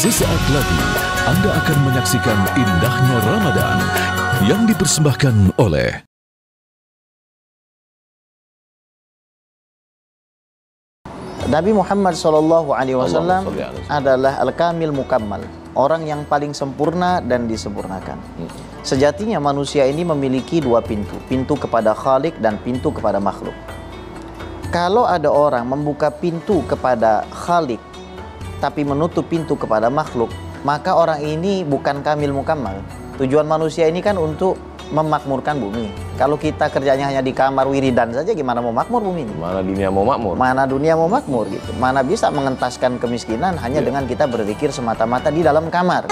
Sesaat lagi Anda akan menyaksikan indahnya Ramadan yang dipersembahkan oleh Nabi Muhammad SAW adalah Al-Kamil Mukammal, orang yang paling sempurna dan disempurnakan. Sejatinya manusia ini memiliki dua pintu, pintu kepada Khalik dan pintu kepada makhluk. Kalau ada orang membuka pintu kepada Khalik tapi menutup pintu kepada makhluk, maka orang ini bukan Kamil Mukammal. Tujuan manusia ini kan untuk memakmurkan bumi. Kalau kita kerjanya hanya di kamar wiridan saja, gimana mau makmur bumi ini? Mana dunia mau makmur? Mana dunia mau makmur gitu? Mana bisa mengentaskan kemiskinan hanya dengan kita berzikir semata-mata di dalam kamar?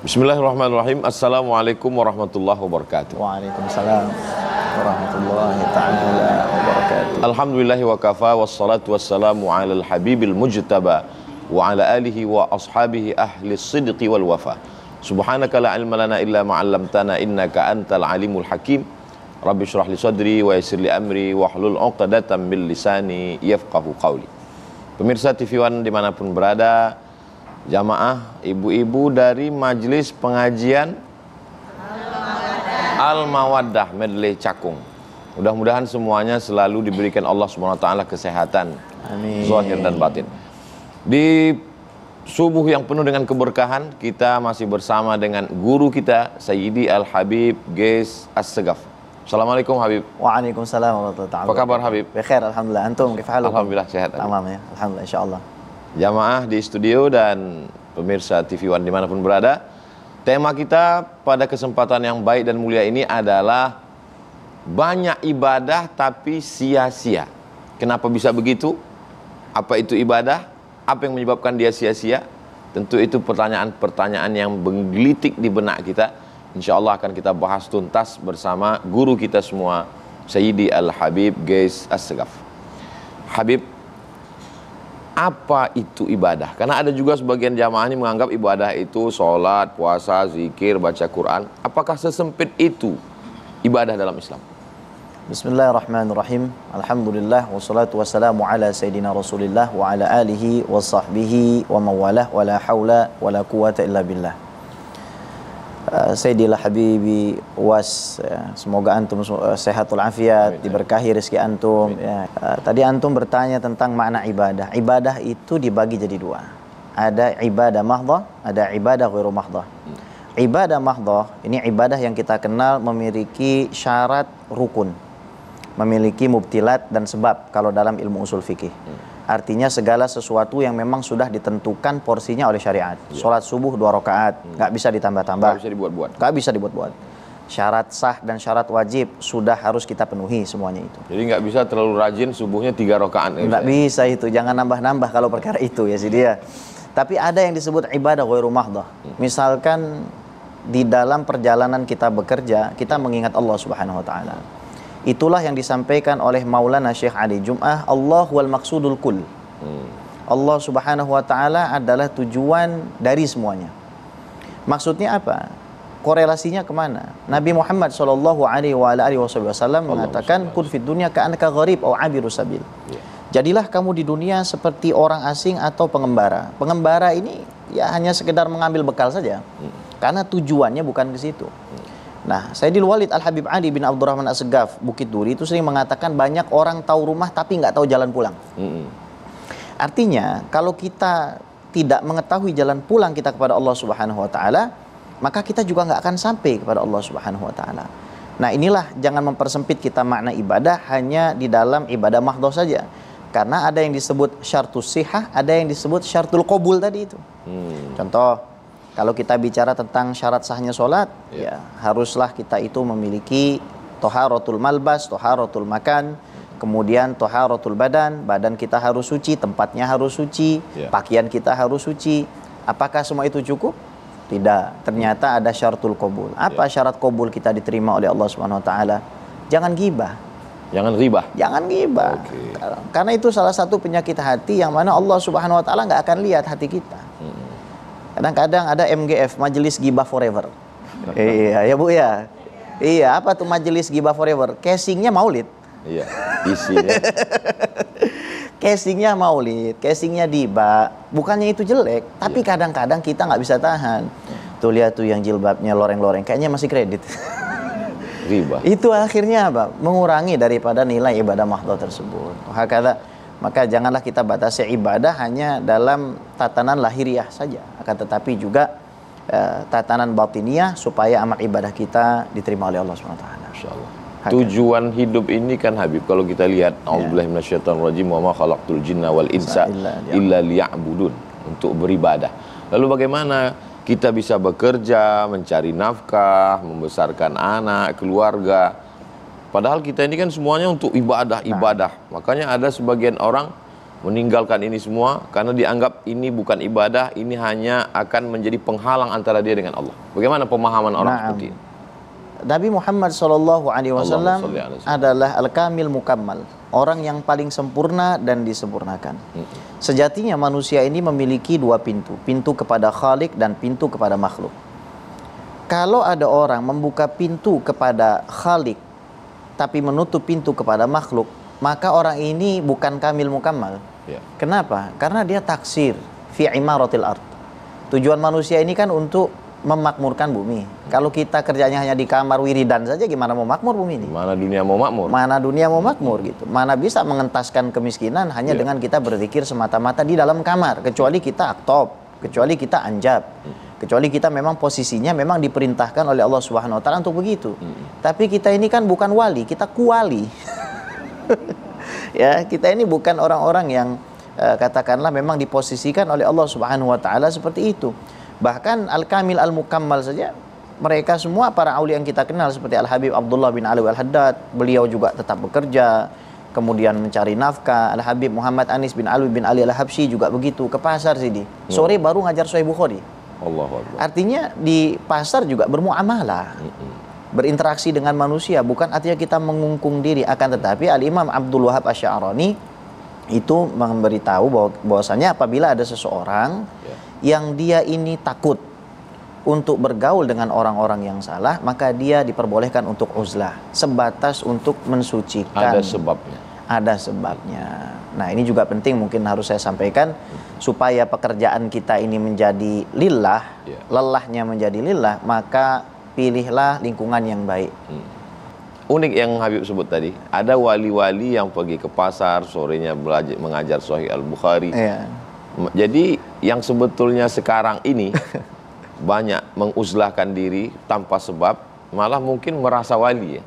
Bismillahirrahmanirrahim. Assalamualaikum warahmatullahi wabarakatuh. Waalaikumsalam warahmatullahi ta'ala wabarakatuh. Alhamdulillahi wa kafa, wassalatu wassalamu ala al-habibil mujtaba wa ala alihi wa ashabihi ahli sidqi wal wafa. Subhanaka la ilma lana illa ma'allamtana innaka antal alimul hakim. Rabbi syrah li sadri wa yassir li amri wa hlul 'uqdatam min lisani yafqahu qawli. Pemirsa TV One dimanapun berada, jamaah, ibu-ibu dari Majelis Pengajian Al-Mawaddah Medley Cakung. Mudah-mudahan semuanya selalu diberikan Allah SWT kesehatan, Amin, zahir dan batin. Di subuh yang penuh dengan keberkahan, kita masih bersama dengan guru kita, Sayyidi Al-Habib Ghais As-Segaf. Assalamualaikum Habib. Waalaikumsalam warahmatullahi wabarakatuh. Apa kabar Habib? Bekhair, alhamdulillah. Antum kaifa halukum? Alhamdulillah sehat. Tamam ya, alhamdulillah insyaallah. Jamaah di studio dan pemirsa TV One dimanapun berada, tema kita pada kesempatan yang baik dan mulia ini adalah banyak ibadah tapi sia-sia. Kenapa bisa begitu? Apa itu ibadah? Apa yang menyebabkan dia sia-sia? Tentu itu pertanyaan-pertanyaan yang menggelitik di benak kita. Insya Allah akan kita bahas tuntas bersama guru kita semua, Sayyidi Al-Habib Ghais As-Segaf. Habib, apa itu ibadah? Karena ada juga sebagian jamaah ini menganggap ibadah itu sholat, puasa, zikir, baca Quran. Apakah sesempit itu ibadah dalam Islam? Bismillahirrahmanirrahim. Alhamdulillah wassalatu wassalamu ala sayyidina Rasulillah wa ala alihi wa sahbihi wa mawalah wa la hawla wa la quwata illa billah. Sayyidil Habibi Was, semoga antum sehat walafiat, diberkahi rezeki antum. Tadi antum bertanya tentang makna ibadah. Ibadah itu dibagi jadi dua. Ada ibadah mahdhah, ada ibadah ghairu mahdhah. Ibadah mahdhah ini ibadah yang kita kenal memiliki syarat rukun, memiliki mubtilat dan sebab kalau dalam ilmu usul fikih. Artinya segala sesuatu yang memang sudah ditentukan porsinya oleh syariat. Sholat subuh 2 rakaat, nggak bisa ditambah-tambah. Nggak bisa dibuat-buat. Nggak bisa dibuat-buat. Syarat sah dan syarat wajib sudah harus kita penuhi semuanya itu. Jadi nggak bisa terlalu rajin subuhnya 3 rakaat. Nggak bisa itu, jangan nambah-nambah kalau perkara itu ya sih dia. Tapi ada yang disebut ibadah ghairu mahdhah. Misalkan di dalam perjalanan kita bekerja, kita mengingat Allah Subhanahu wa taala. Itulah yang disampaikan oleh Maulana Syekh Ali Jum'ah, Allah wal maksudul kull. Allah Subhanahu wa taala adalah tujuan dari semuanya. Maksudnya apa? Korelasinya kemana? Nabi Muhammad SAW mengatakan, kun fid dunya ka'annaka gharib au abiru sabil. Jadilah kamu di dunia seperti orang asing atau pengembara. Pengembara ini ya hanya sekedar mengambil bekal saja. Karena tujuannya bukan ke situ. Nah, Sayyidil Walid Al-Habib Ali bin Abdurrahman As-Segaf Bukit Duri itu sering mengatakan banyak orang tahu rumah tapi nggak tahu jalan pulang. Artinya, kalau kita tidak mengetahui jalan pulang kita kepada Allah Subhanahu wa taala, maka kita juga nggak akan sampai kepada Allah Subhanahu wa taala. Nah, inilah jangan mempersempit kita makna ibadah hanya di dalam ibadah mahdhah saja. Karena ada yang disebut syartus sihah, ada yang disebut syartul qabul tadi itu. Contoh, kalau kita bicara tentang syarat sahnya sholat, ya haruslah kita itu memiliki toharatul malbas, toharatul makan, kemudian toharatul badan, badan kita harus suci, tempatnya harus suci, pakaian kita harus suci. Apakah semua itu cukup? Tidak. Ternyata ada syaratul qabul. Apa syarat qabul kita diterima oleh Allah Subhanahu wa taala? jangan gibah. Jangan ribah. Jangan gibah. Oke. Karena itu salah satu penyakit hati yang mana Allah Subhanahu wa taala nggak akan lihat hati kita. Kadang-kadang ada MGF, Majelis Gibah Forever. Iya, ya Bu ya. Iya, apa tuh Majelis Gibah Forever? Casingnya maulid. Iya, isinya. Casingnya maulid, casingnya diba. Bukannya itu jelek, tapi kadang-kadang kita nggak bisa tahan. Tuh lihat tuh yang jilbabnya loreng-loreng, kayaknya masih kredit. Riba. Itu akhirnya apa? Mengurangi daripada nilai ibadah mahdhah tersebut. Maka janganlah kita batasi ibadah hanya dalam tatanan lahiriah saja, akan tetapi juga tatanan batiniah supaya amal ibadah kita diterima oleh Allah SWT. Insyaallah. Tujuan hidup ini kan Habib, kalau kita lihat auzubillahi minasyaitonirrajim wa ma khalaqtul jinna wal insa illa liya'budun, untuk beribadah. Lalu bagaimana kita bisa bekerja, mencari nafkah, membesarkan anak, keluarga. Padahal kita ini kan semuanya untuk ibadah. Makanya ada sebagian orang meninggalkan ini semua karena dianggap ini bukan ibadah, ini hanya akan menjadi penghalang antara dia dengan Allah. Bagaimana pemahaman orang seperti ini? Nabi Muhammad SAW adalah al-kamil mukammal, orang yang paling sempurna dan disempurnakan. Sejatinya manusia ini memiliki dua pintu, pintu kepada Khalik dan pintu kepada makhluk. Kalau ada orang membuka pintu kepada Khalik tapi menutup pintu kepada makhluk, maka orang ini bukan kamil mukammal. Kenapa? Karena dia taksir fi imaratil ard. Tujuan manusia ini kan untuk memakmurkan bumi. Kalau kita kerjanya hanya di kamar wiridan saja, gimana mau makmur bumi ini? Mana dunia mau makmur? Mana dunia mau makmur gitu. Mana bisa mengentaskan kemiskinan hanya dengan kita berzikir semata-mata di dalam kamar. Kecuali kita aktob, kecuali kita anjab, kecuali kita memang posisinya memang diperintahkan oleh Allah Subhanahu wa taala untuk begitu. Tapi kita ini kan bukan wali, kita kuali. Ya, kita ini bukan orang-orang yang katakanlah memang diposisikan oleh Allah Subhanahu wa taala seperti itu. Bahkan Al-Kamil Al-Mukammal saja, mereka semua para aulia yang kita kenal seperti Al-Habib Abdullah bin Ali Al-Haddad, beliau juga tetap bekerja, kemudian mencari nafkah. Al-Habib Muhammad Anis bin Ali bin Ali Al-Habsyi juga begitu, ke pasar sini. Sore baru ngajar Sahih Bukhari. Artinya di pasar juga bermuamalah, berinteraksi dengan manusia, bukan artinya kita mengungkung diri. Akan tetapi Al-Imam Abdul Wahab Asy'arani itu memberitahu bahwasanya apabila ada seseorang yang dia ini takut untuk bergaul dengan orang-orang yang salah, maka dia diperbolehkan untuk uzlah, sebatas untuk mensucikan. Ada sebabnya. Ada sebabnya. Nah, ini juga penting, mungkin harus saya sampaikan, supaya pekerjaan kita ini menjadi lillah, lelahnya menjadi lillah, maka pilihlah lingkungan yang baik. Unik yang Habib sebut tadi, ada wali-wali yang pergi ke pasar, sorenya belajar mengajar Sahih Al-Bukhari. Jadi yang sebetulnya sekarang ini banyak menguzlahkan diri tanpa sebab, malah mungkin merasa wali ya.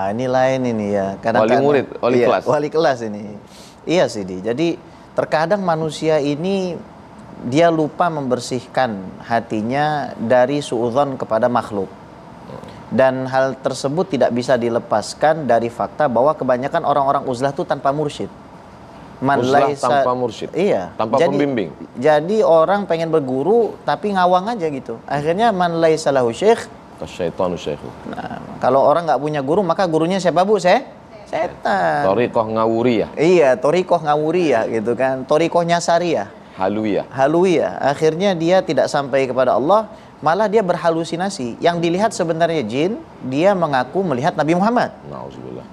Ini lain ini ya. Wali murid, wali kelas. Wali kelas ini. Iya sih, jadi terkadang manusia ini dia lupa membersihkan hatinya dari suudzon kepada makhluk. Dan hal tersebut tidak bisa dilepaskan dari fakta bahwa kebanyakan orang-orang uzlah itu tanpa mursyid. Uzlah tanpa mursyid. Iya. Tanpa pembimbing. Jadi orang pengen berguru tapi ngawang aja gitu. Akhirnya man laisa lahu syekh kasyaitanu syaikhu. Nah, kalau orang nggak punya guru, maka gurunya siapa Bu? Setan. Thariqah ngawuriyah. Iya, thariqah ngawuriyah gitu kan. Thariqahnya syariah. Halwiyah. Akhirnya dia tidak sampai kepada Allah, malah dia berhalusinasi. Yang dilihat sebenarnya jin, dia mengaku melihat Nabi Muhammad. Nauzubillah.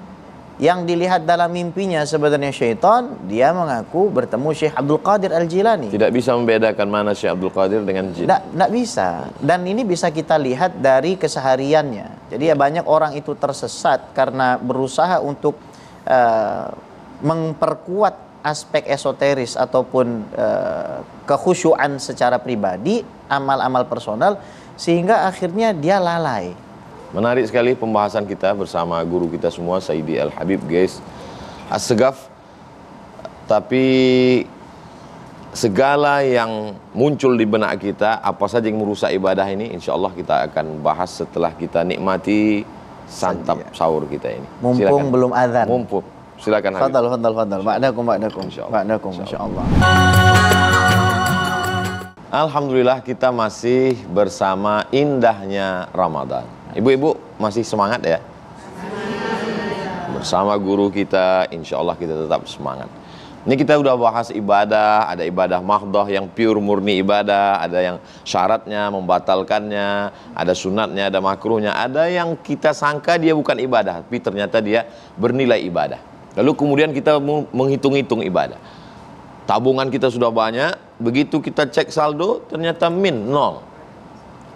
Yang dilihat dalam mimpinya sebenarnya syaitan, dia mengaku bertemu Syekh Abdul Qadir Al-Jilani. Tidak bisa membedakan mana Syekh Abdul Qadir dengan jin. Tidak bisa. Dan ini bisa kita lihat dari kesehariannya. Jadi ya banyak orang itu tersesat karena berusaha untuk memperkuat aspek esoteris ataupun kekhusyuan secara pribadi, amal-amal personal, sehingga akhirnya dia lalai. Menarik sekali pembahasan kita bersama guru kita semua, Sayyidi Al-Habib Ghais As-Segaf. Tapi segala yang muncul di benak kita, apa saja yang merusak ibadah ini, insya Allah kita akan bahas setelah kita nikmati santap sahur kita ini. Mumpung belum azan. Silakan Habib. Fadal. Ba'dakum. Insyaallah. Alhamdulillah kita masih bersama indahnya Ramadan. Ibu-ibu masih semangat ya? bersama guru kita, insya Allah kita tetap semangat. Ini kita udah bahas ibadah, ada ibadah mahdoh yang pure murni ibadah, ada yang syaratnya, membatalkannya, ada sunatnya, ada makruhnya, ada yang kita sangka dia bukan ibadah, tapi ternyata dia bernilai ibadah. Lalu kemudian kita menghitung-hitung ibadah. Tabungan kita sudah banyak, begitu kita cek saldo, ternyata nol.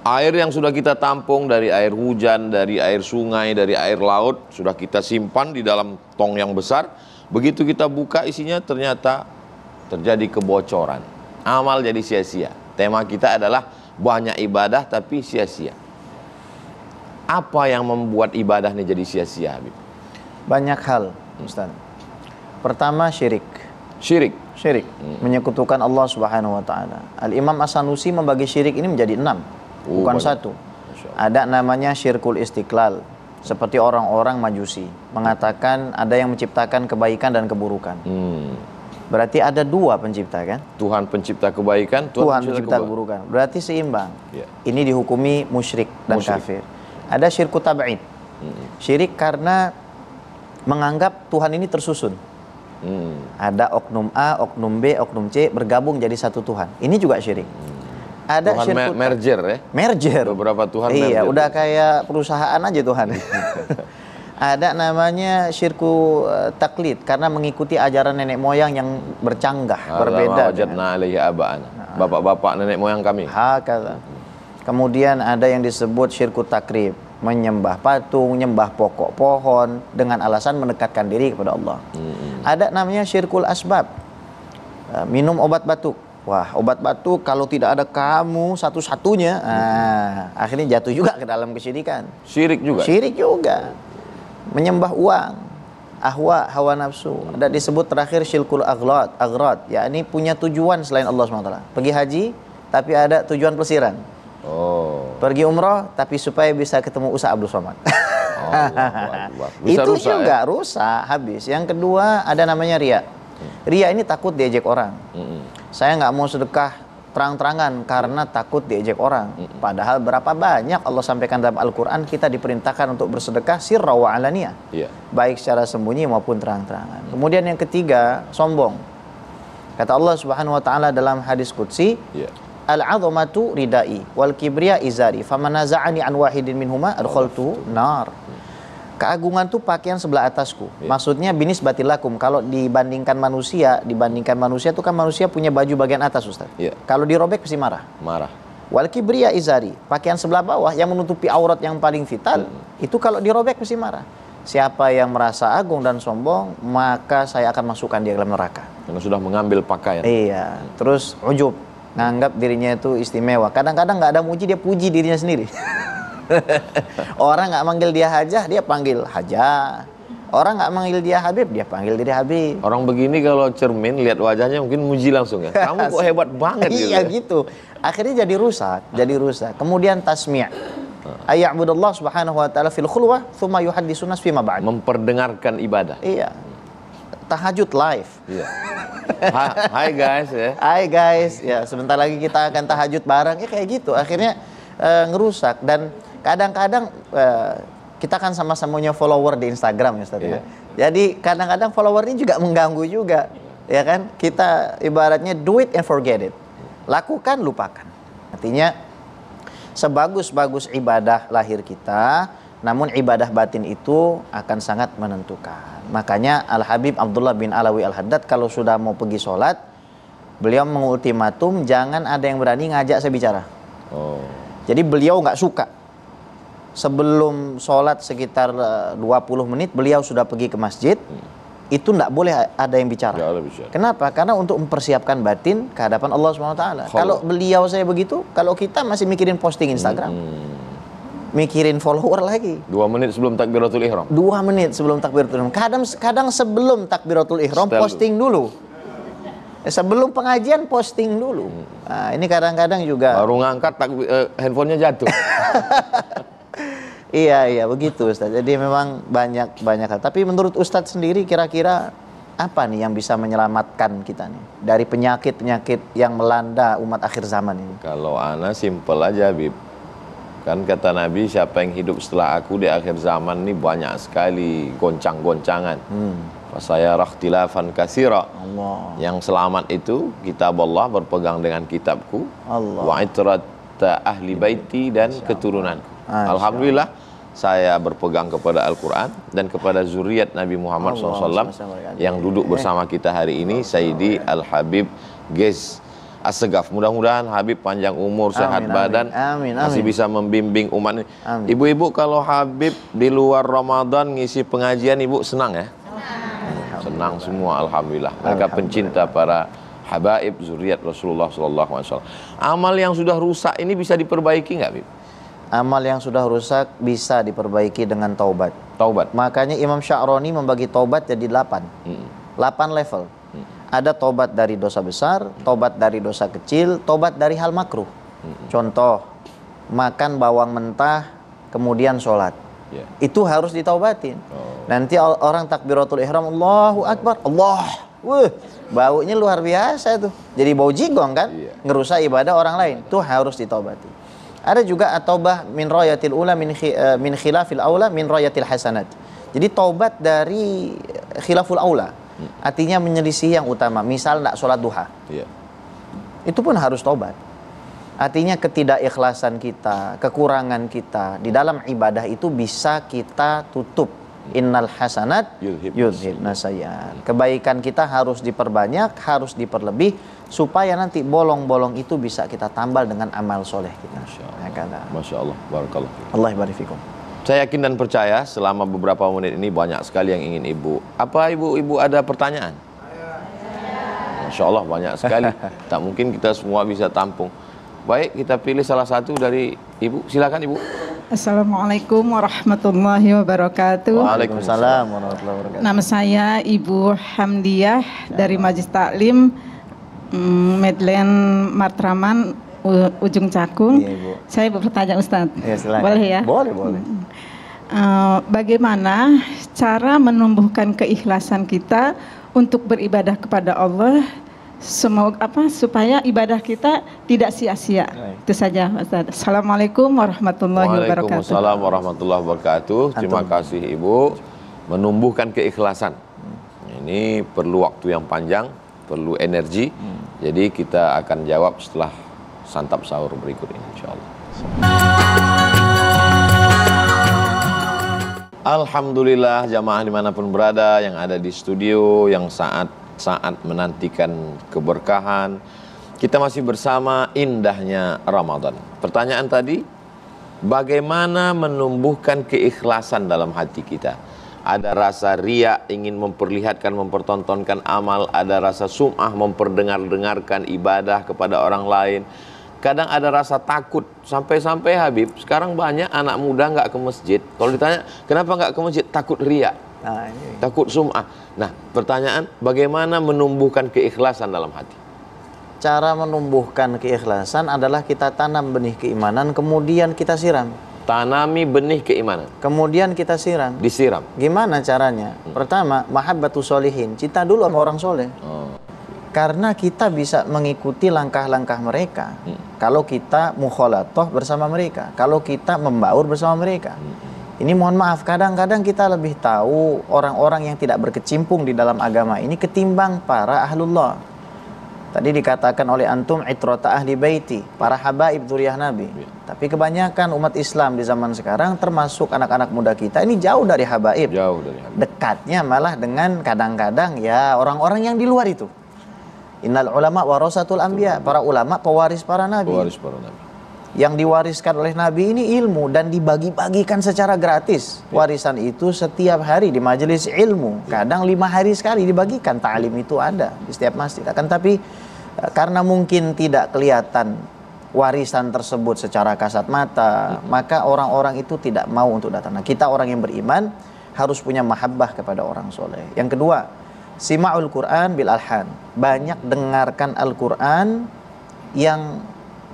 Air yang sudah kita tampung dari air hujan, dari air sungai, dari air laut, sudah kita simpan di dalam tong yang besar. Begitu kita buka isinya ternyata terjadi kebocoran. Amal jadi sia-sia. Tema kita adalah banyak ibadah tapi sia-sia. Apa yang membuat ibadah ini jadi sia-sia, Habib? Banyak hal, Ustaz. Pertama, syirik. Syirik. Menyekutukan Allah Subhanahu wa taala. Al-Imam As-Sanusi membagi syirik ini menjadi 6, bukan banyak. 1. Ada namanya syirkul istiqlal. Seperti orang-orang Majusi mengatakan ada yang menciptakan kebaikan dan keburukan. Berarti ada 2 pencipta, kan? Tuhan pencipta kebaikan, Tuhan pencipta keburukan. Berarti seimbang. Ya. Ini dihukumi musyrik dan kafir. Ada syirku tab'id. Syirik karena menganggap Tuhan ini tersusun. Ada oknum A, oknum B, oknum C bergabung jadi satu Tuhan. Ini juga syirik. Ada Tuhan merger ya? Merger. Beberapa Tuhan iya, merger. udah kayak perusahaan aja Tuhan. Ada namanya syirku taklid karena mengikuti ajaran nenek moyang yang bercanggah, berbeda. Bapak-bapak nenek moyang kami. Hakala. Kemudian ada yang disebut syirku takrib, menyembah patung, menyembah pokok pohon dengan alasan mendekatkan diri kepada Allah. Ada namanya syirkul asbab, minum obat batuk. Wah, obat batuk kalau tidak ada kamu satu-satunya, akhirnya jatuh juga ke dalam kesyirikan. Syirik juga. Syirik juga. Menyembah uang, ahwa, hawa nafsu. Ada disebut terakhir syirkul aghrad, yakni punya tujuan selain Allah SWT. Pergi haji, tapi ada tujuan pelesiran. Pergi umroh, tapi supaya bisa ketemu Ustaz Abdul Somad. Itu rusak, juga rusak, habis. Yang kedua ada namanya riya. Riya ini takut diejek orang. Saya nggak mau sedekah terang-terangan karena takut diejek orang. Padahal berapa banyak Allah sampaikan dalam Al-Quran kita diperintahkan untuk bersedekah sirra wa alaniyah. Baik secara sembunyi maupun terang-terangan. Kemudian yang ketiga, sombong. Kata Allah Subhanahu wa taala dalam hadis qudsi, al-'azamatu ridai wal kibriya izari faman naza'ani an wahidin minhuma adkhaltu nar. Keagungan itu pakaian sebelah atasku. Maksudnya binis batilakum. Kalau dibandingkan manusia itu kan manusia punya baju bagian atas, Ustaz. Kalau dirobek pasti marah. Wal kibriya izari, pakaian sebelah bawah yang menutupi aurat yang paling vital, itu kalau dirobek pasti marah. Siapa yang merasa agung dan sombong, maka saya akan masukkan dia ke dalam neraka. Karena sudah mengambil pakaian. Iya. Terus ujub, nganggap dirinya itu istimewa. Kadang-kadang nggak ada muji, dia puji dirinya sendiri. Orang nggak manggil dia hajah, dia panggil hajah. Orang nggak manggil dia Habib, dia panggil diri Habib. Orang begini kalau cermin lihat wajahnya mungkin muji langsung ya. Kamu kok hebat banget gitu. Iya gitu. Akhirnya jadi rusak. Kemudian tasmi'. Ayya'budallah subhanahu wa ta'ala fil khulwah thumma yuhaddisuna fima ba'd. Memperdengarkan ibadah. Iya. Tahajud live. Iya. Hai guys ya. Hai guys. Ya, sebentar lagi kita akan tahajud bareng. Ya kayak gitu. Akhirnya ngerusak dan kadang-kadang kita kan sama-sama punya follower di Instagram ya Ustaz. Jadi kadang-kadang follower ini juga mengganggu juga. Ya kan? Kita ibaratnya do it and forget it. Lakukan, lupakan. Artinya sebagus-bagus ibadah lahir kita, namun ibadah batin itu akan sangat menentukan. Makanya Al-Habib Abdullah bin Alawi Al-Haddad kalau sudah mau pergi sholat, beliau mengultimatum jangan ada yang berani ngajak saya bicara. Jadi beliau nggak suka. Sebelum sholat sekitar 20 menit, beliau sudah pergi ke masjid. Itu nggak boleh ada yang bicara. Kenapa? Karena untuk mempersiapkan batin ke hadapan Allah SWT. Kalau beliau saya begitu, kalau kita masih mikirin posting Instagram, mikirin follower lagi. 2 menit sebelum takbiratul ihram. 2 menit sebelum takbiratul ihram. Kadang sebelum takbiratul ihram posting dulu. Sebelum pengajian posting dulu. Nah, ini kadang-kadang juga baru ngangkat handphonenya jatuh. Iya begitu Ustaz. Jadi memang banyak hal. Tapi menurut Ustaz sendiri kira-kira apa nih yang bisa menyelamatkan kita nih dari penyakit-penyakit yang melanda umat akhir zaman ini? Kalau ana simpel aja, Bib. Kan kata Nabi, siapa yang hidup setelah aku di akhir zaman ini banyak sekali goncang-goncangan. Saya ikhtilafan katsira. Yang selamat itu kitab Allah, berpegang dengan kitabku, wa itrat ahli baiti, dan keturunanku. Alhamdulillah saya berpegang kepada Al-Quran dan kepada zuriat Nabi Muhammad SAW yang duduk bersama kita hari ini, Sayyidi Al-Habib Gez Assegaf. Mudah-mudahan Habib panjang umur, sehat badan, masih bisa membimbing umat ini. Ibu-ibu, kalau Habib di luar Ramadan ngisi pengajian, ibu senang ya? Senang semua, alhamdulillah. Mereka pencinta para habaib zuriat Rasulullah SAW. Amal yang sudah rusak ini bisa diperbaiki nggak, Habib? Amal yang sudah rusak bisa diperbaiki dengan taubat. Taubat. Makanya Imam Sya'roni membagi taubat jadi 8. 8 level. Ada taubat dari dosa besar, taubat dari dosa kecil, taubat dari hal makruh. Contoh, makan bawang mentah, kemudian sholat. Itu harus ditaubatin. Nanti orang takbiratul ihram, Allahu Akbar, Allah, baunya luar biasa itu. Jadi bau jigong kan, ngerusak ibadah orang lain. Itu harus ditaubati. Ada juga at-taubah min rayatil ula min khilafil aula min rayatil hasanat. Jadi taubat dari khilaful aula. Artinya menyelisih yang utama. Misal tidak sholat duha. Itu pun harus taubat. Artinya ketidakikhlasan kita, kekurangan kita di dalam ibadah itu bisa kita tutup. Innal hasanat yudhibna sayyi'at. Kebaikan kita harus diperbanyak, harus diperlebih, supaya nanti bolong-bolong itu bisa kita tambal dengan amal soleh kita. Masya Allah, barakallah. Allah barik fikum. Saya yakin dan percaya selama beberapa menit ini banyak sekali yang ingin ibu. Apa ibu ada pertanyaan? Masya Allah, banyak sekali. Tak mungkin kita semua bisa tampung. Baik, kita pilih salah satu dari ibu. Silakan ibu. Assalamualaikum warahmatullahi wabarakatuh. Waalaikumsalam warahmatullahi wabarakatuh. Nama saya Ibu Hamdiah dari Majelis Taklim Medlen Matraman Ujung Cakung. Ibu. Saya bertanya Ustadz. Silakan. Boleh ya? Boleh. Bagaimana cara menumbuhkan keikhlasan kita untuk beribadah kepada Allah? Supaya ibadah kita tidak sia-sia. Itu saja, Ustaz. Assalamualaikum warahmatullahi wabarakatuh. Waalaikumsalam warahmatullahi wabarakatuh. Terima kasih Ibu. Menumbuhkan keikhlasan. Ini perlu waktu yang panjang, perlu energi. Jadi kita akan jawab setelah santap sahur berikut ini, insyaallah. Alhamdulillah, jamaah dimanapun berada, yang ada di studio, yang saat menantikan keberkahan. Kita masih bersama indahnya Ramadan. Pertanyaan tadi, bagaimana menumbuhkan keikhlasan dalam hati kita? Ada rasa riya, ingin memperlihatkan, mempertontonkan amal. Ada rasa sum'ah, memperdengar-dengarkan ibadah kepada orang lain. Kadang ada rasa takut. Sampai-sampai Habib, sekarang banyak anak muda nggak ke masjid. Kalau ditanya, kenapa nggak ke masjid? Takut riya. Takut sum'ah. Nah, pertanyaan, bagaimana menumbuhkan keikhlasan dalam hati? Cara menumbuhkan keikhlasan adalah kita tanam benih keimanan, kemudian kita siram. Tanami benih keimanan, kemudian kita siram. Disiram. Gimana caranya? Pertama, mahabbatus solihin, cinta dulu sama orang soleh. Karena kita bisa mengikuti langkah-langkah mereka. Kalau kita mukhalatoh bersama mereka, kalau kita membaur bersama mereka. Ini mohon maaf, kadang-kadang kita lebih tahu orang-orang yang tidak berkecimpung di dalam agama ini ketimbang para ahlullah. Tadi dikatakan oleh antum itrata ahli baiti, para habaib dzurriyyah Nabi. Tapi kebanyakan umat Islam di zaman sekarang, termasuk anak-anak muda kita, ini jauh dari habaib. Jauh dari habaib. Dekatnya malah dengan kadang-kadang ya orang-orang yang di luar itu. Innal ulama warasatul anbiya, para ulama pewaris para nabi. Pewaris para nabi. Yang diwariskan oleh Nabi ini ilmu dan dibagi-bagikan secara gratis. Warisan itu setiap hari di majelis ilmu. Kadang 5 hari sekali dibagikan. Ta'lim itu ada di setiap masjid. Akan tapi karena mungkin tidak kelihatan warisan tersebut secara kasat mata, maka orang-orang itu tidak mau untuk datang. Nah, kita orang yang beriman harus punya mahabbah kepada orang soleh. Yang kedua, sima'ul Quran bil alhan. Banyak dengarkan Al-Quran yang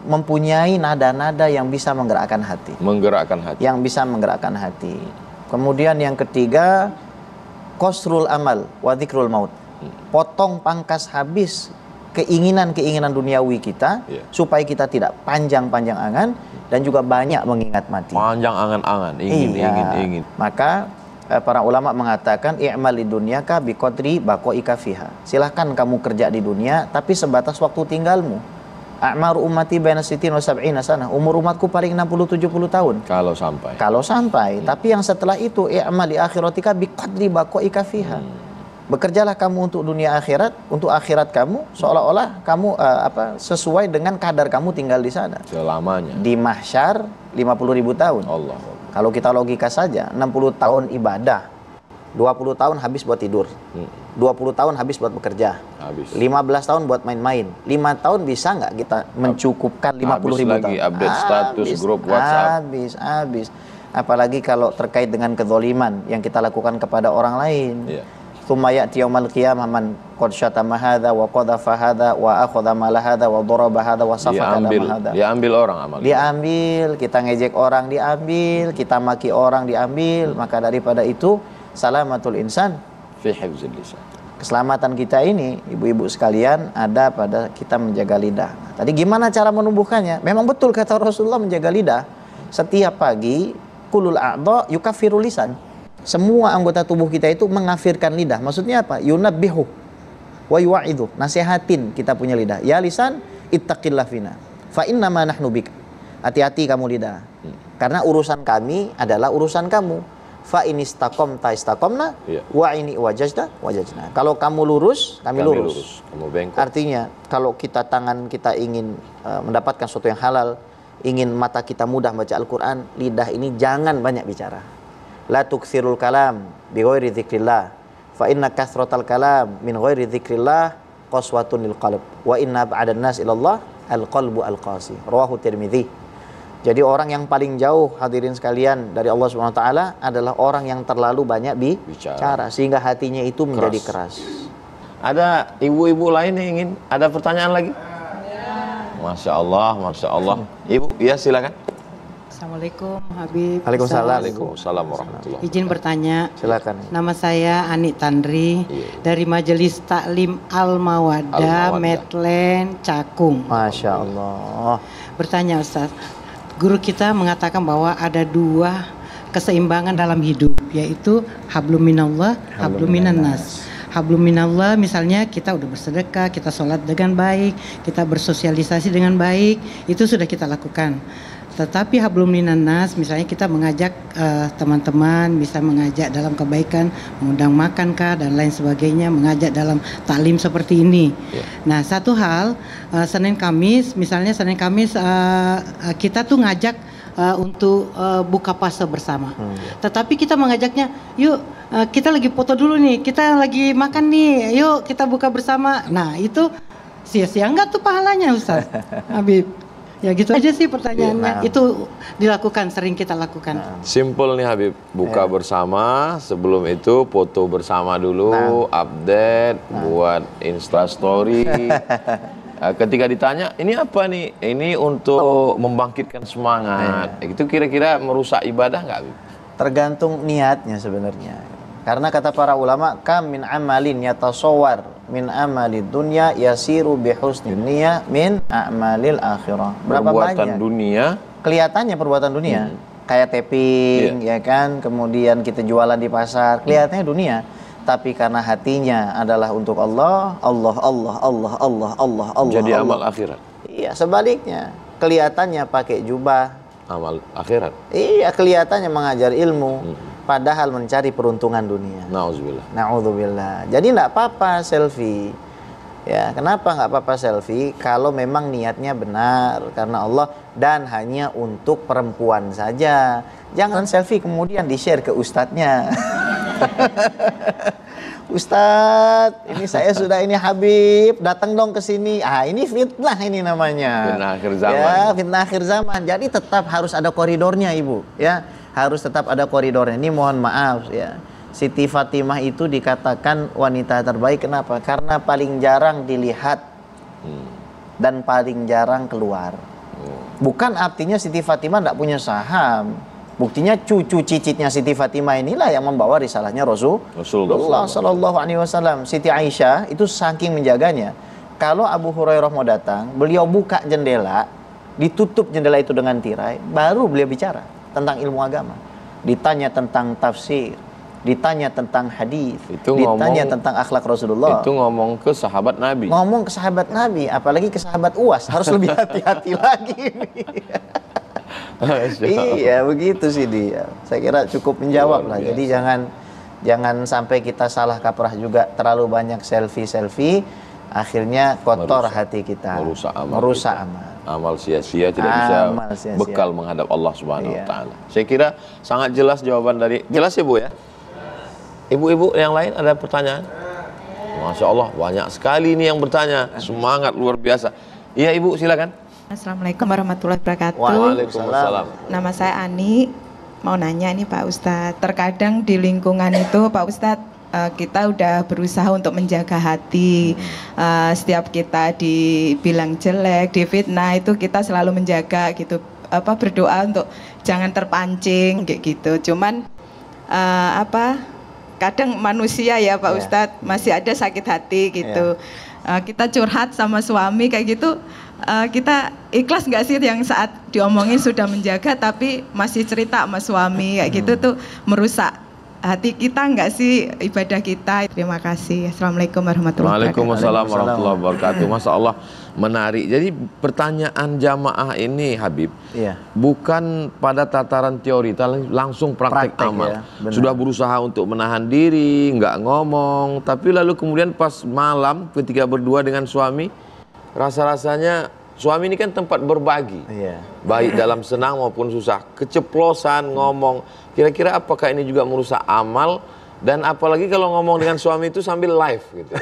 mempunyai nada-nada yang bisa menggerakkan hati. Menggerakkan hati. Yang bisa menggerakkan hati. Kemudian yang ketiga, qasrul amal wa dzikrul maut. Potong pangkas habis keinginan-keinginan duniawi kita, supaya kita tidak panjang-panjang angan dan juga banyak mengingat mati. Panjang angan-angan, ingin. Maka para ulama mengatakan i'mal di dunyaka biqadri baqaika fiha. Silahkan kamu kerja di dunia tapi sebatas waktu tinggalmu. A'maru ummati baina sittin wa sab'ina sanah. Umur umatku paling 60-70 tahun. Kalau sampai. Tapi yang setelah itu i'mal li akhiratika biqadri baqaika fiha. Bekerjalah kamu untuk dunia akhirat, untuk akhirat kamu seolah-olah kamu sesuai dengan kadar kamu tinggal di sana. Selamanya. Di mahsyar 50.000 tahun. Allah. Kalau kita logika saja, 60 tahun ibadah, 20 tahun habis buat tidur, 20 tahun habis buat bekerja, 15 tahun buat main-main, 5 tahun bisa nggak kita mencukupkan 50.000 tahun? Lagi update status grup WhatsApp. Habis. Apalagi kalau terkait dengan kezaliman yang kita lakukan kepada orang lain. Tsumma ya'ti yaumal qiyamah man qad syatama hadza wa qadhafa hadza wa akhadha mala hadza wa daraba hadza wa safaka dama hadza. Diambil orang amalnya. Diambil, kita ngejek orang diambil, kita maki orang diambil. Maka daripada itu salamatul insan fi hifzil lisan. Keselamatan kita ini, ibu-ibu sekalian, ada pada kita menjaga lidah. Tadi gimana cara menumbuhkannya? Memang betul kata Rasulullah, menjaga lidah. Setiap pagi kulul a'dha yukaffiru lisan. Semua anggota tubuh kita itu mengafirkan lidah. Maksudnya apa? Yunabbihu wa yu'idhu. Nasihatin kita punya lidah. Ya lisan, ittaqillah fina. Fa innama nahnu bika. Hati-hati kamu lidah. Karena urusan kami adalah urusan kamu. Fa in istaqamta istaqamna wa ini wajajna. Kalau kamu lurus, kami lurus. Kamu bengkok. Artinya kalau tangan kita ingin mendapatkan sesuatu yang halal, ingin mata kita mudah baca Al-Qur'an, lidah ini jangan banyak bicara. La tukthirul kalam bi ghairi dzikrillah fa inna kathratal kalam min ghairi dzikrillah qaswatun lil qalb wa inna ba'dan nas ilallah al qalbu al qasi. Rawahu Tirmidzi. Jadi orang yang paling jauh, hadirin sekalian, dari Allah Subhanahu wa taala adalah orang yang terlalu banyak bicara sehingga hatinya itu menjadi keras. Ada ibu-ibu lain yang ingin ada pertanyaan lagi? Masya Allah. Ibu, ya silakan. Assalamualaikum Habib. Waalaikumsalam warahmatullahi. Izin bertanya. Silakan. Nama saya Ani Tandri dari Majelis Taklim Al-Mawaddah Medland Cakung. Masya Allah. Bertanya Ustaz, guru kita mengatakan bahwa ada 2 keseimbangan dalam hidup, yaitu hablum minallah, hablum minannas. Hablum minallah misalnya kita udah bersedekah, kita sholat dengan baik, kita bersosialisasi dengan baik, itu sudah kita lakukan. Tetapi hablum minannas misalnya kita mengajak teman-teman, bisa mengajak dalam kebaikan, mengundang makan kah dan lain sebagainya, mengajak dalam taklim seperti ini. Nah, satu hal Senin Kamis misalnya kita tuh ngajak untuk buka puasa bersama. Tetapi kita mengajaknya, yuk kita lagi foto dulu nih, kita lagi makan nih, yuk kita buka bersama. Nah, itu sia-sia enggak tuh pahalanya Ustaz Habib? Ya gitu aja sih pertanyaannya. Itu dilakukan, sering kita lakukan. Simple nih Habib, buka bersama, sebelum itu foto bersama dulu, update, buat Instastory. Ketika ditanya, ini apa nih? Ini untuk membangkitkan semangat. Itu kira-kira merusak ibadah nggak Habib? Tergantung niatnya sebenarnya. Karena kata para ulama, kam min amalin yatasawwar min amalid dunya yasiru bihusni niyah min a'malil akhirah. Berapa perbuatan banyak dunia, kelihatannya perbuatan dunia, kayak tapping, ya kan, kemudian kita jualan di pasar, kelihatannya dunia, tapi karena hatinya adalah untuk Allah. jadi amal akhirat. Iya, sebaliknya, kelihatannya pakai jubah, Amal akhirat. iya, kelihatannya mengajar ilmu, padahal mencari peruntungan dunia. Na'udzubillah. Jadi enggak apa-apa selfie. Ya, kenapa enggak apa-apa selfie kalau memang niatnya benar karena Allah dan hanya untuk perempuan saja. Jangan selfie kemudian di-share ke ustadznya. Ustadz, ini saya sudah ini Habib, datang dong ke sini. Ah, ini fitnah ini namanya. Fitnah akhir zaman. Ya, fitnah akhir zaman. Jadi tetap harus ada koridornya, Ibu, ya. Harus tetap ada koridornya. Ini mohon maaf ya. Siti Fatimah itu dikatakan wanita terbaik, kenapa? Karena paling jarang dilihat dan paling jarang keluar. Bukan artinya Siti Fatimah tidak punya saham. Buktinya cucu cicitnya Siti Fatimah inilah yang membawa risalahnya Rasulullah Sallallahu Alaihi Wasallam. Siti Aisyah itu saking menjaganya. kalau Abu Hurairah mau datang, beliau buka jendela, ditutup jendela itu dengan tirai, baru beliau bicara tentang ilmu agama. Ditanya tentang tafsir, ditanya tentang hadis, ditanya tentang akhlak Rasulullah. Itu ngomong ke sahabat Nabi. Ngomong ke sahabat Nabi, apalagi ke sahabat UAS, harus lebih hati-hati lagi ini. Iya, begitu sih dia. Saya kira cukup menjawab lah. Jadi jangan sampai kita salah kaprah juga, terlalu banyak selfie, akhirnya kotor hati kita. Merusak amal. Amal sia-sia tidak bisa bekal menghadap Allah Subhanahu wa taala. Saya kira sangat jelas jawaban dari. Jelas ya, Bu ya? Ibu-ibu yang lain ada pertanyaan? Masya Allah, banyak sekali ini yang bertanya. Semangat luar biasa. Iya, Ibu, silakan. Assalamualaikum warahmatullahi wabarakatuh. Waalaikumsalam. Nama saya Ani. Mau nanya nih Pak Ustadz. Terkadang di lingkungan itu Pak Ustadz, kita udah berusaha untuk menjaga hati. Setiap kita dibilang jelek, difitnah, itu kita selalu menjaga gitu. Berdoa untuk jangan terpancing kayak gitu. Cuman kadang manusia ya Pak Ustadz masih ada sakit hati gitu. Kita curhat sama suami kayak gitu, kita ikhlas nggak sih yang saat diomongin sudah menjaga tapi masih cerita sama suami kayak gitu tuh merusak hati kita nggak sih, ibadah kita. Terima kasih. Assalamualaikum warahmatullahi wabarakatuh. Waalaikumsalam warahmatullahi wabarakatuh. Masya Allah, menarik. Jadi pertanyaan jamaah ini Habib, bukan pada tataran teori, langsung praktek amal. Sudah berusaha untuk menahan diri, nggak ngomong, tapi lalu kemudian pas malam ketika berdua dengan suami, rasa-rasanya suami ini kan tempat berbagi, baik dalam senang maupun susah. Keceplosan ngomong, kira-kira apakah ini juga merusak amal? Dan apalagi kalau ngomong dengan suami itu sambil live gitu.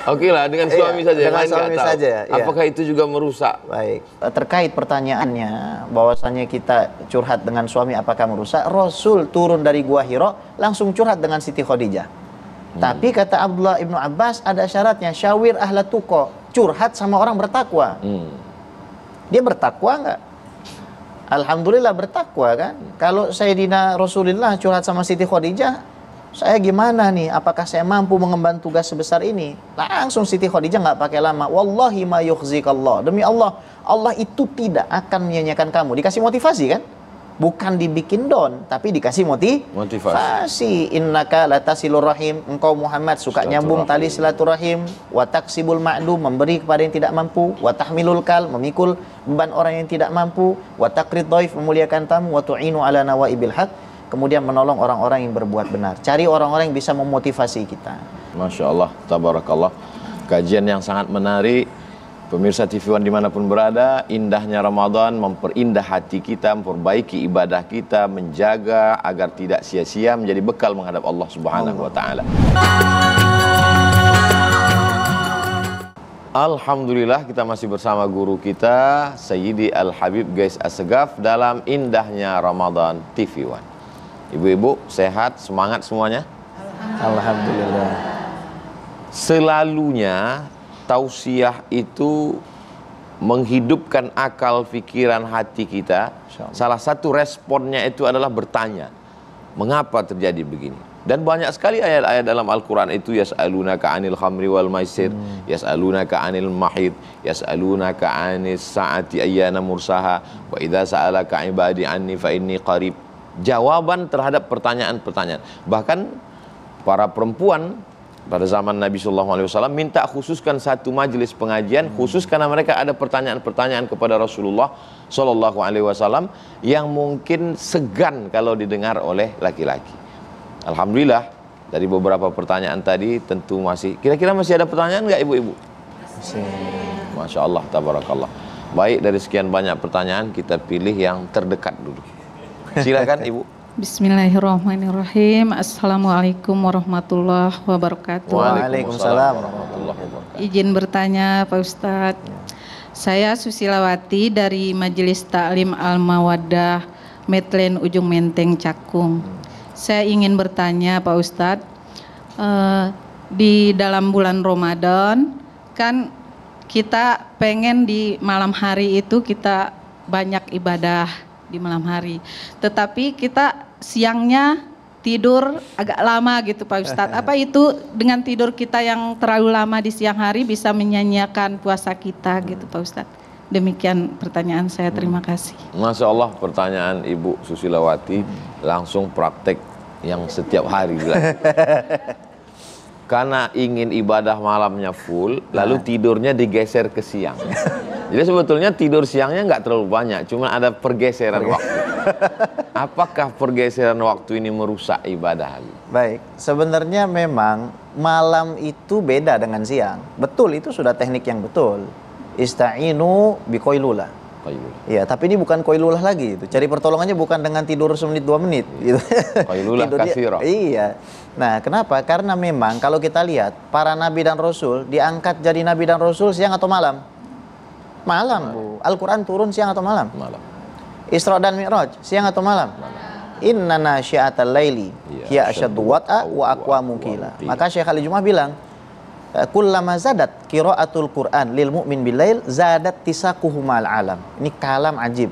Oke lah, dengan suami saja. Dengan suami saja. Apakah itu juga merusak? Baik. Terkait pertanyaannya, bahwasannya kita curhat dengan suami apakah merusak? Rasul turun dari Gua Hira langsung curhat dengan Siti Khadijah. Tapi kata Abdullah ibnu Abbas ada syaratnya, syawir ahla tuqa, curhat sama orang bertakwa. Dia bertakwa nggak? Alhamdulillah bertakwa kan. Kalau Sayyidina Rasulullah curhat sama Siti Khadijah, saya gimana nih? Apakah saya mampu mengemban tugas sebesar ini? Langsung Siti Khadijah nggak pakai lama. Wallahi ma yukhzikallah. Demi Allah, Allah itu tidak akan menyanyiakan kamu. Dikasih motivasi kan? Bukan dibikin down, tapi dikasih motivasi. Innaka latasilur rahim. Engkau Muhammad suka nyambung tali silaturahim. Wa taksibul ma'dum, memberi kepada yang tidak mampu. Wa tahmilul kal, memikul beban orang yang tidak mampu. Wa taqrid dhaif, memuliakan tamu. Wa tu'inu ala nawaibil haq, kemudian menolong orang-orang yang berbuat benar. Cari orang-orang yang bisa memotivasi kita. Masya Allah, tabarakallah. Kajian yang sangat menarik. Pemirsa TV One dimanapun berada, indahnya Ramadan memperindah hati kita, memperbaiki ibadah kita, menjaga agar tidak sia-sia, menjadi bekal menghadap Allah Subhanahu wa taala. Alhamdulillah, kita masih bersama guru kita Sayyidi Al-Habib Gais Assegaf dalam indahnya Ramadan TV One. Ibu-ibu sehat, semangat semuanya? Alhamdulillah. Selalunya tausiah itu menghidupkan akal, pikiran, hati kita. Salah satu responnya itu adalah bertanya, mengapa terjadi begini? Dan banyak sekali ayat-ayat dalam Al-Quran itu, yas'alunaka 'anil khamri wal maisir, yas'alunaka 'anil mahid, yas'alunaka 'anis sa'ati ayyana mursaha, wa idza sa'alaka 'ibadi 'anni fa inni qarib. Jawaban terhadap pertanyaan-pertanyaan. Bahkan para perempuan pada zaman Nabi SAW minta khususkan satu majelis pengajian khusus karena mereka ada pertanyaan-pertanyaan kepada Rasulullah SAW yang mungkin segan kalau didengar oleh laki-laki. Alhamdulillah dari beberapa pertanyaan tadi tentu masih, kira-kira masih ada pertanyaan nggak ibu-ibu? Masya Allah, tabarakallah. Baik, dari sekian banyak pertanyaan kita pilih yang terdekat dulu. Silakan ibu. Bismillahirrahmanirrahim. Assalamualaikum warahmatullahi wabarakatuh. Waalaikumsalam warahmatullahi wabarakatuh. Izin bertanya Pak Ustadz. Saya Susilawati dari Majelis Taklim Al-Mawaddah Metlen Ujung Menteng Cakung. Saya ingin bertanya Pak Ustadz, di dalam bulan Ramadan kan kita pengen di malam hari itu kita banyak ibadah di malam hari, tetapi kita siangnya tidur agak lama gitu Pak Ustadz. Apa itu dengan tidur kita yang terlalu lama di siang hari bisa menyanyiakan puasa kita gitu Pak Ustadz? Demikian pertanyaan saya, terima kasih. Masya Allah, pertanyaan Ibu Susilawati langsung praktek yang setiap hari dilakukan. Karena ingin ibadah malamnya full, lalu tidurnya digeser ke siang. Jadi sebetulnya tidur siangnya nggak terlalu banyak, cuma ada pergeseran waktu. Apakah pergeseran waktu ini merusak ibadah? Baik, sebenarnya memang malam itu beda dengan siang. Betul, itu sudah teknik yang betul. Ista'inu biqailulah. Iya, tapi ini bukan qailulah lagi itu. Cari pertolongannya bukan dengan tidur semenit 2 menit gitu. Qailulah katsira. Iya. Nah, kenapa? Karena memang kalau kita lihat para nabi dan rasul diangkat jadi nabi dan rasul siang atau malam? Malam, Bu. Al-Qur'an turun siang atau malam? Malam. Isra dan Mi'raj siang atau malam? Inna nasyi'atal laili hiya asyaddu wat'a wa aqwamu qila. Maka Syekh Ali Jum'ah bilang, kullama zadat qiraatul Qur'an lil mu'min bilail zadat tisaquhu ma'al alam. Ini kalam ajib.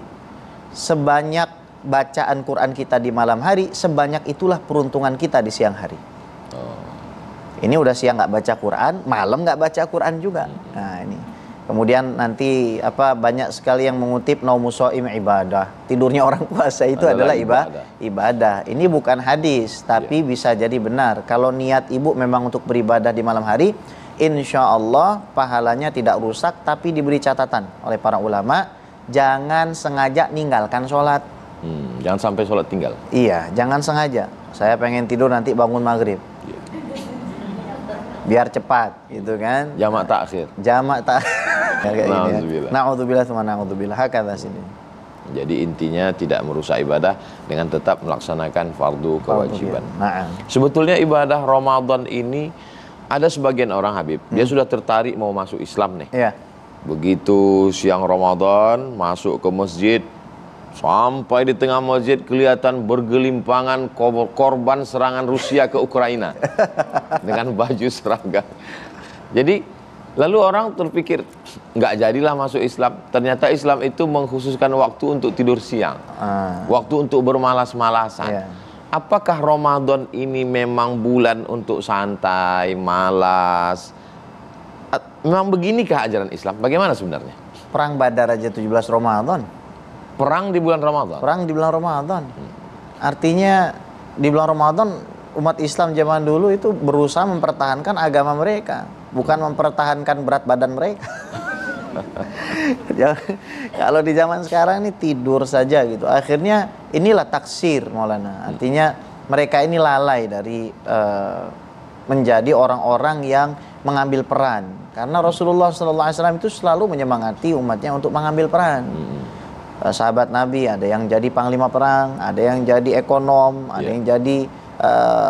Sebanyak bacaan Quran kita di malam hari, sebanyak itulah peruntungan kita di siang hari. Ini udah siang nggak baca Quran, malam nggak baca Quran juga. Nah ini. Kemudian nanti banyak sekali yang mengutip naumus shaim ibadah. Tidurnya orang puasa itu adalah ibadah. Ini bukan hadis, tapi bisa jadi benar. Kalau niat ibu memang untuk beribadah di malam hari, insya Allah pahalanya tidak rusak, tapi diberi catatan oleh para ulama, jangan sengaja ninggalkan sholat. Jangan sampai sholat tinggal. Iya, jangan sengaja. Saya pengen tidur nanti bangun maghrib. Biar cepat, gitu kan? Jamak takhir. Jamak takhir. Na'udzubillah. Na'udzubillah sama na'udzubillah. Hakadha sini. Jadi intinya tidak merusak ibadah dengan tetap melaksanakan fardu kewajiban. Nah. Sebetulnya ibadah Ramadan ini ada sebagian orang, Habib, dia sudah tertarik mau masuk Islam nih. Iya. Begitu siang Ramadan masuk ke masjid, sampai di tengah masjid kelihatan bergelimpangan korban serangan Rusia ke Ukraina dengan baju seragam. Jadi lalu orang terpikir nggak jadilah masuk Islam. Ternyata Islam itu mengkhususkan waktu untuk tidur siang, waktu untuk bermalas-malasan. Yeah. Apakah Ramadan ini memang bulan untuk santai, malas? Memang beginikah ajaran Islam? Bagaimana sebenarnya? Perang Badar aja 17 Ramadan. Perang di bulan Ramadan. Perang di bulan Ramadan. Artinya di bulan Ramadan umat Islam zaman dulu itu berusaha mempertahankan agama mereka, bukan mempertahankan berat badan mereka. Kalau di zaman sekarang ini tidur saja gitu. Akhirnya inilah taksir Maulana. Artinya mereka ini lalai dari menjadi orang-orang yang mengambil peran. Karena Rasulullah SAW itu selalu menyemangati umatnya untuk mengambil peran. Sahabat Nabi ada yang jadi panglima perang, ada yang jadi ekonom, ada yang jadi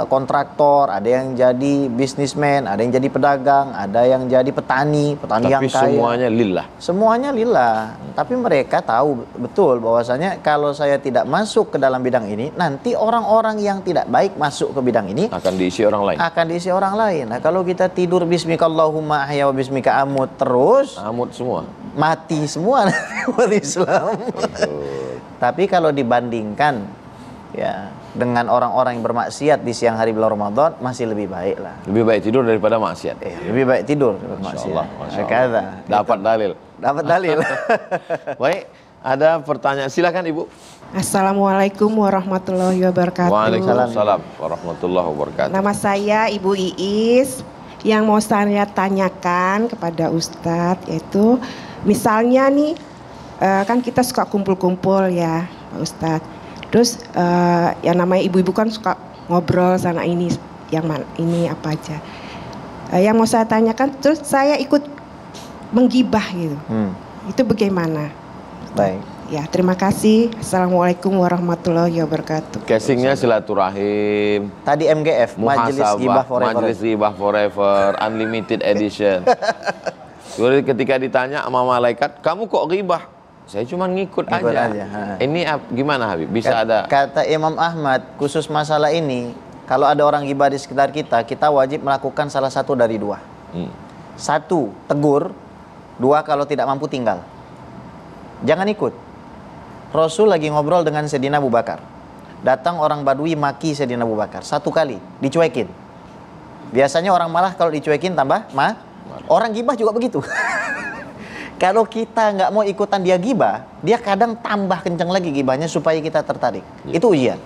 kontraktor, ada yang jadi bisnismen, ada yang jadi pedagang, ada yang jadi petani yang kaya. Tapi semuanya lillah. Semuanya lillah. Tapi mereka tahu betul bahwasanya kalau saya tidak masuk ke dalam bidang ini, nanti orang-orang yang tidak baik masuk ke bidang ini akan diisi orang lain. Akan diisi orang lain. Nah, kalau kita tidur bismikallahumma ahya wa bismika amut terus, amut semua. Mati semua umat Islam. Tapi kalau dibandingkan ya dengan orang-orang yang bermaksiat di siang hari bulan Ramadan masih lebih baik lah. Lebih baik tidur daripada maksiat. Lebih baik tidur daripada maksiat. Dapat dalil. Dapat dalil. Baik, ada pertanyaan. Silakan Ibu. Assalamualaikum warahmatullahi wabarakatuh. Waalaikumsalam warahmatullahi wabarakatuh. Nama saya Ibu Iis. Yang mau saya tanyakan kepada Ustadz yaitu misalnya nih kan kita suka kumpul-kumpul ya Pak Ustadz. Terus yang namanya ibu-ibu kan suka ngobrol sana ini, yang mana ini apa aja. Yang mau saya tanyakan, terus saya ikut menggibah gitu. Itu bagaimana? Baik. Ya, terima kasih. Assalamualaikum warahmatullahi wabarakatuh. Casingnya silaturahim. Tadi MGF, Majelis Ghibah Forever. Majelis Ghibah Forever, Unlimited Edition. Jadi ketika ditanya sama malaikat, kamu kok ghibah? Saya cuma ngikut aja. Ini gimana Habib? Bisa ada? Kata Imam Ahmad, khusus masalah ini, kalau ada orang ghibah di sekitar kita, kita wajib melakukan salah satu dari dua. Satu, tegur. Dua, kalau tidak mampu tinggal. Jangan ikut. Rasul lagi ngobrol dengan Sayyidina Abu Bakar. Datang orang Badui maki Sayyidina Abu Bakar 1 kali, dicuekin. Biasanya orang malah kalau dicuekin tambah orang gibah juga begitu. Kalau kita nggak mau ikutan dia gibah, dia kadang tambah kencang lagi gibahnya supaya kita tertarik. Itu ujian.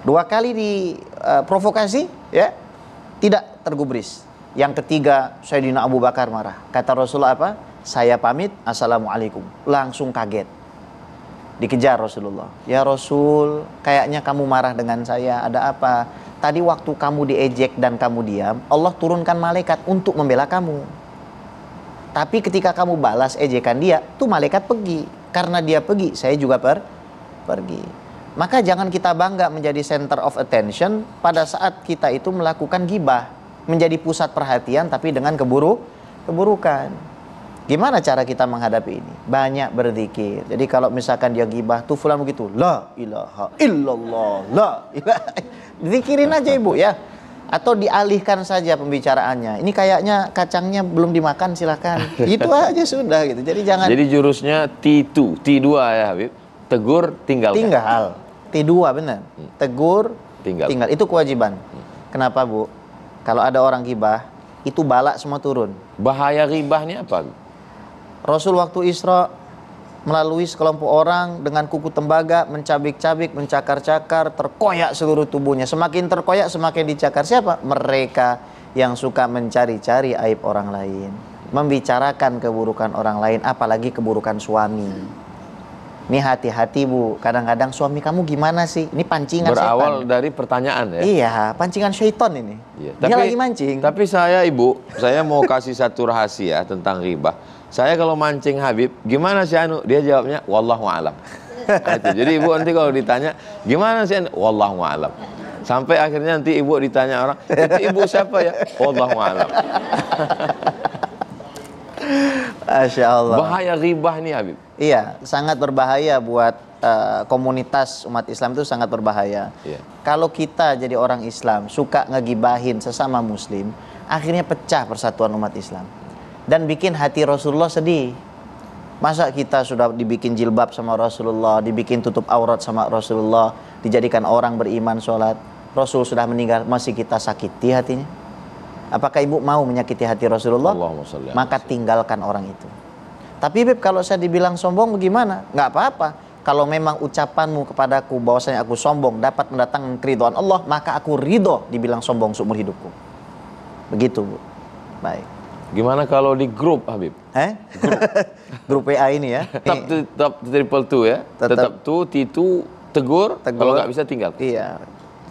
2 kali diprovokasi, ya, tidak tergubris. Yang ketiga, Sayyidina Abu Bakar marah. Kata Rasulullah apa? Saya pamit, assalamualaikum. Langsung kaget. Dikejar Rasulullah. Ya Rasul, kayaknya kamu marah dengan saya. Ada apa? Tadi waktu kamu diejek dan kamu diam, Allah turunkan malaikat untuk membela kamu. Tapi ketika kamu balas ejekan dia, tuh malaikat pergi. Karena dia pergi, saya juga pergi. Maka jangan kita bangga menjadi center of attention pada saat kita itu melakukan gibah. Menjadi pusat perhatian tapi dengan keburukan. Gimana cara kita menghadapi ini? Banyak berzikir. Jadi kalau misalkan dia gibah, tuh fulan begitu, la ilaha illallah, la ilaha. Zikirin aja ibu ya. Atau dialihkan saja pembicaraannya. Ini kayaknya kacangnya belum dimakan, silakan. Itu aja sudah gitu. Jadi jangan. Jadi jurusnya T2 ya Habib. Tegur, tinggalkan. Tinggal. T2 benar. Tegur, tinggal. Itu kewajiban. Kenapa Bu? Kalau ada orang gibah, itu balak semua turun. Bahaya ghibah ini apa? Rasul waktu Isra melalui sekelompok orang dengan kuku tembaga, mencabik-cabik, mencakar-cakar, terkoyak seluruh tubuhnya. Semakin terkoyak, semakin dicakar. Siapa? Mereka yang suka mencari-cari aib orang lain, membicarakan keburukan orang lain, apalagi keburukan suami. Ini hati-hati Bu, kadang-kadang suami kamu gimana sih? Ini pancingan berawal setan. dari pertanyaan ya? Iya, pancingan syaitan ini. Iya. Dia lagi mancing. Tapi saya Ibu, saya mau kasih satu rahasia tentang ghibah. Saya kalau mancing Habib, gimana sih Anu? Dia jawabnya, wallahu a'lam. Nah, itu. Jadi Ibu nanti kalau ditanya, gimana sih Anu? Wallahu a'lam. Sampai akhirnya nanti Ibu ditanya orang, itu Ibu siapa ya? Wallahu a'lam. Masya Allah. Bahaya ghibah nih Habib. Iya, sangat berbahaya buat komunitas umat Islam, itu sangat berbahaya. Iya. Kalau kita jadi orang Islam suka ngegibahin sesama Muslim, akhirnya pecah persatuan umat Islam dan bikin hati Rasulullah sedih. Masa kita sudah dibikin jilbab sama Rasulullah, dibikin tutup aurat sama Rasulullah, dijadikan orang beriman sholat, Rasul sudah meninggal, masih kita sakiti hatinya? Apakah ibu mau menyakiti hati Rasulullah? Maka tinggalkan orang itu. Tapi Beb, kalau saya dibilang sombong bagaimana? Nggak apa-apa. Kalau memang ucapanmu kepadaku bahwasanya aku sombong dapat mendatangkan keridhaan Allah, maka aku ridho dibilang sombong seumur hidupku. Begitu Bu. Baik. Gimana kalau di grup Habib? Grup WA ini ya. Tetap triple two ya. Tetap T2 tegur. Kalau nggak bisa tinggal. Iya.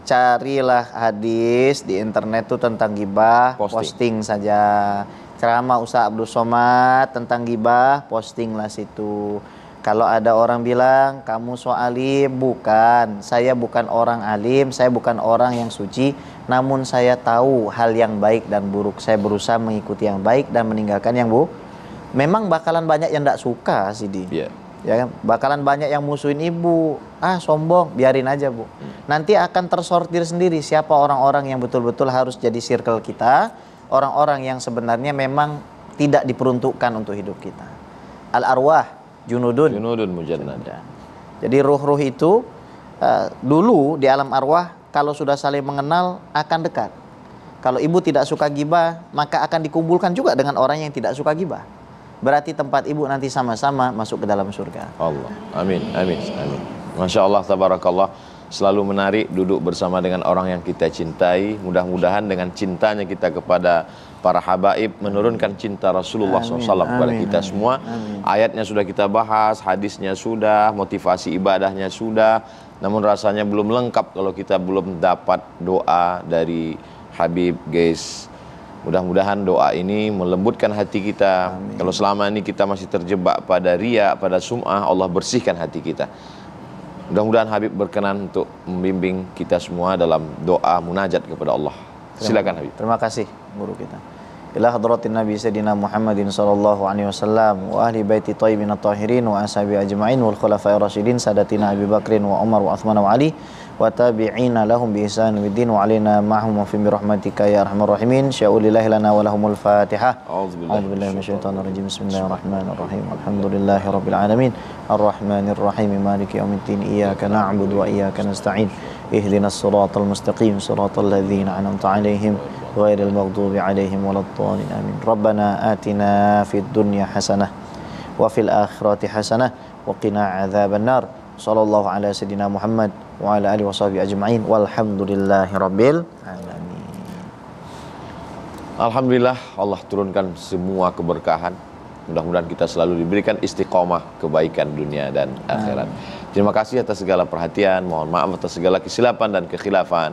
Carilah hadis di internet tuh tentang gibah, posting saja. Ceramah Ustaz Abdul Somad tentang gibah, postinglah situ. Kalau ada orang bilang kamu so alim, bukan. Saya bukan orang alim, saya bukan orang yang suci, namun saya tahu hal yang baik dan buruk. Saya berusaha mengikuti yang baik dan meninggalkan yang buruk. Memang bakalan banyak yang tidak suka Sidi. Yeah. Ya kan? Bakalan banyak yang musuhin ibu. Sombong, biarin aja Bu. Nanti akan tersortir sendiri siapa orang-orang yang betul-betul harus jadi circle kita. Orang-orang yang sebenarnya memang tidak diperuntukkan untuk hidup kita. Al-arwah junudun mujannada. Jadi ruh-ruh itu dulu di alam arwah kalau sudah saling mengenal akan dekat. Kalau ibu tidak suka gibah, maka akan dikumpulkan juga dengan orang yang tidak suka gibah. Berarti tempat ibu nanti sama-sama masuk ke dalam surga. Allah. Amin. Masya Allah, tabarakallah. Selalu menarik duduk bersama dengan orang yang kita cintai. Mudah-mudahan dengan cintanya kita kepada para habaib menurunkan cinta Rasulullah SAW kepada kita semua. Ayatnya sudah kita bahas, hadisnya sudah, motivasi ibadahnya sudah. Namun rasanya belum lengkap kalau kita belum dapat doa dari Habib, guys. Mudah-mudahan doa ini melembutkan hati kita. Kalau selama ini kita masih terjebak pada riya, pada sum'ah, Allah bersihkan hati kita. Mudah-mudahan Habib berkenan untuk membimbing kita semua dalam doa munajat kepada Allah. Silakan Habib. Terima kasih guru kita. Ila hadratin Nabi Sayyidina Muhammadin sallallahu alaihi wasallam wa ahli baiti thayyibin at-tahirin wa ashabi ajma'in wal khulafa'ir rasyidin sadatina Abi Bakrin wa Umar wa Uthman wa Ali wa tabi'ina lahum bi ihsan widdin wa alaina ma'hum fi rahmatika ya arhamar rahimin. Sya'ulillahi lana wa lahumul Fatihah. A'udzubillahi minasyaitonir rajim. Bismillahirrahmanirrahim. Alhamdulillahi rabbil alamin. Arrahmanir rahim. Maliki yaumiddin. Iyyaka na'budu wa iyyaka nasta'in. Ihdinas siratal mustaqim. Siratal ladzina an'amta 'alaihim ghairil maghdubi 'alaihim waladdallin. Amin. Rabbana atina fid dunya hasanah wa fil akhirati hasanah wa qina adzabannar. Sallallahu ala sayyidina Muhammad wa ala alihi washabihi ajma'in walhamdulillahi rabbil alamin. Alhamdulillah, Allah turunkan semua keberkahan. Mudah-mudahan kita selalu diberikan istiqomah kebaikan dunia dan akhirat. Terima kasih atas segala perhatian. Mohon maaf atas segala kesilapan dan kekhilafan.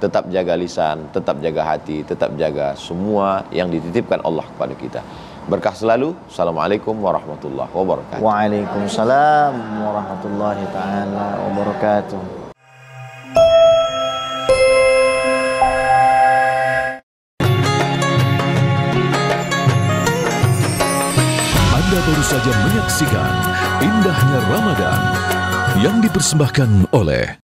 Tetap jaga lisan, tetap jaga hati, tetap jaga semua yang dititipkan Allah kepada kita. Berkah selalu. Assalamualaikum warahmatullahi wabarakatuh. Waalaikumsalam warahmatullahi taala wabarakatuh. Anda baru saja menyaksikan Indahnya Ramadan yang dipersembahkan oleh